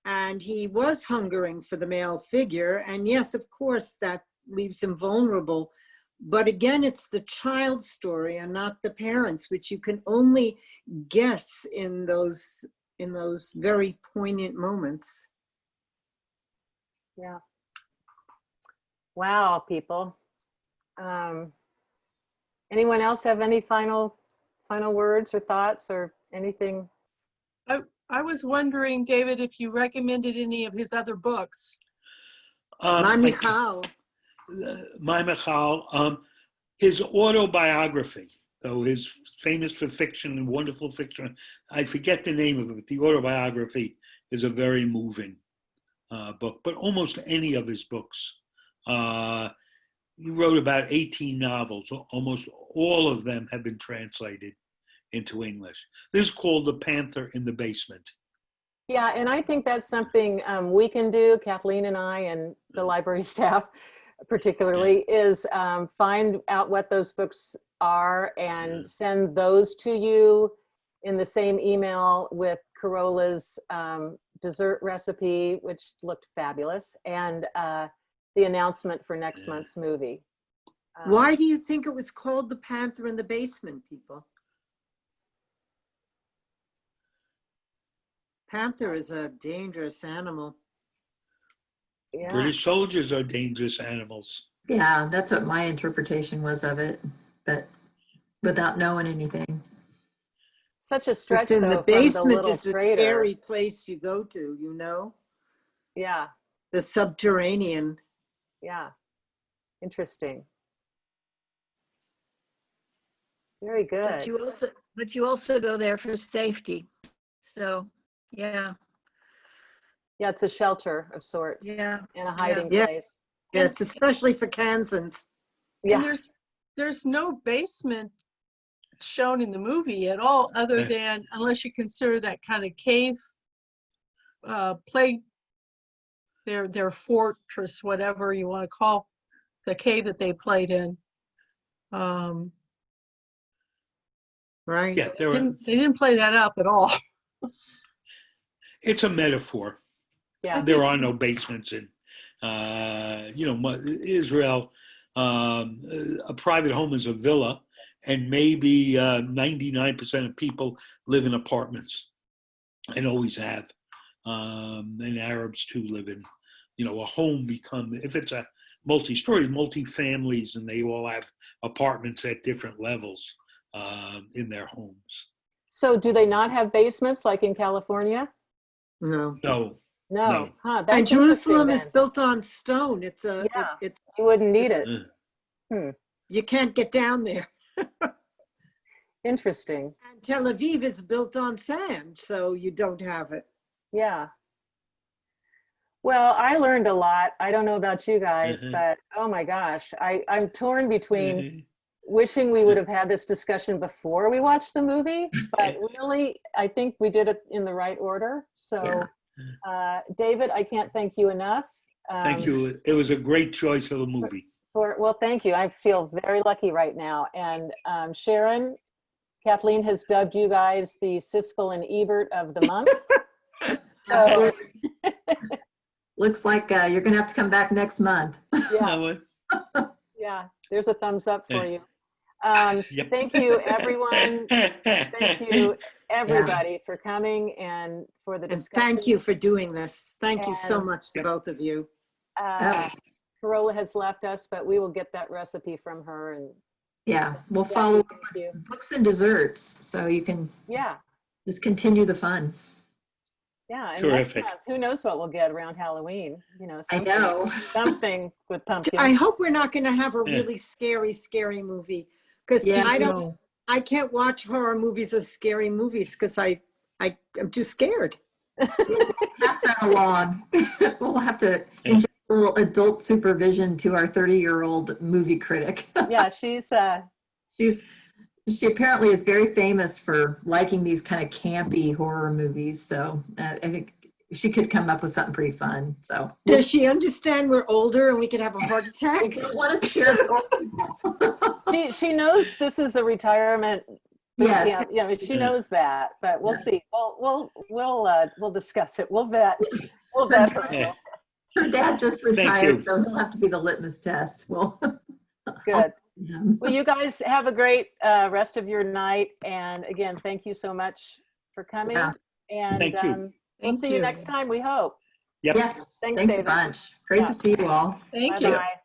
And he was hungering for the male figure. And yes, of course, that leaves him vulnerable. But again, it's the child's story and not the parents, which you can only guess in those very poignant moments. Yeah. Wow, people. Anyone else have any final words or thoughts or anything? I was wondering, David, if you recommended any of his other books. My Michal. His autobiography, though his famous for fiction and wonderful fiction, I forget the name of it, but the autobiography is a very moving book. But almost any of his books, he wrote about 18 novels. Almost all of them have been translated into English. This is called The Panther in the Basement. Yeah, and I think that's something we can do, Kathleen and I and the library staff particularly, is find out what those books are and send those to you in the same email with Carola's dessert recipe, which looked fabulous, and the announcement for next month's movie. Why do you think it was called The Panther in the Basement, people? Panther is a dangerous animal. Yeah. British soldiers are dangerous animals. Yeah, that's what my interpretation was of it, but without knowing anything. Such a stretch, Just in the though, from the basement Little is the Traitor. scary place you go to, you know? Yeah, The subterranean. yeah. Interesting. Very good. But you also go there for safety. So, yeah, Yeah, it's a shelter of sorts yeah. and a hiding Yeah. place. Yes, especially for Kansans. Yeah. And there's no basement shown in the movie at all, other than, unless you consider that kind of cave play, their fortress, whatever you want to call the cave that they played in. Right. Yeah, They didn't play that up at all. it's a metaphor. Yeah. There are no basements in, Israel. A private home is a villa, and maybe 99% of people live in apartments, and always have. And Arabs too live in, a home if it's a multi-story, multi-families, and they all have apartments at different levels in their homes. So do they not have basements like in California? No. No. No. Huh, And that's Jerusalem interesting is built on stone. It's then. a, Yeah, it's, you wouldn't need it. you can't get down there. Interesting. And Tel Aviv is built on sand, so you don't have it. Yeah. Well, I learned a lot. I don't know about you guys, but oh my gosh, I'm torn between wishing we would have had this discussion before we watched the movie, but really, I think we did it in the right order. So, David, I can't thank you enough. Thank you. It was a great choice of a movie. Well, thank you. I feel very lucky right now. And Sharon, Kathleen has dubbed you guys the Siskel and Ebert of the month. Absolutely. Looks like you're going to have to come back next month. Yeah. Yeah, there's a thumbs up for you. Thank you, everyone. Thank you, everybody, for coming and for the discussion. And thank you for doing this. Thank you so much to both of you. Carola has left us, but we will get that recipe from her. And we'll follow up with books and desserts, so you can just continue the fun. Yeah, and terrific. Who knows what we'll get around Halloween? I know something with pumpkins. I hope we're not going to have a really scary movie, because I can't watch horror movies or scary movies because I'm too scared. Pass that along. We'll have to inject a little adult supervision to our 30-year-old movie critic. Yeah, she apparently is very famous for liking these kind of campy horror movies. So I think she could come up with something pretty fun. So does she understand we're older and we could have a heart attack? I don't want to scare the old people. She knows this is a retirement. Yes. Yeah, she knows that, but we'll see. We'll discuss it. We'll vet her. Her dad just retired, so he'll have to be the litmus test. Good. Well, you guys have a great rest of your night. And again, thank you so much for coming. Yeah. And thank you. We'll see you next time, we hope. Yep. Yes. Thanks a bunch. Great to see you all. Thank you. Bye-bye.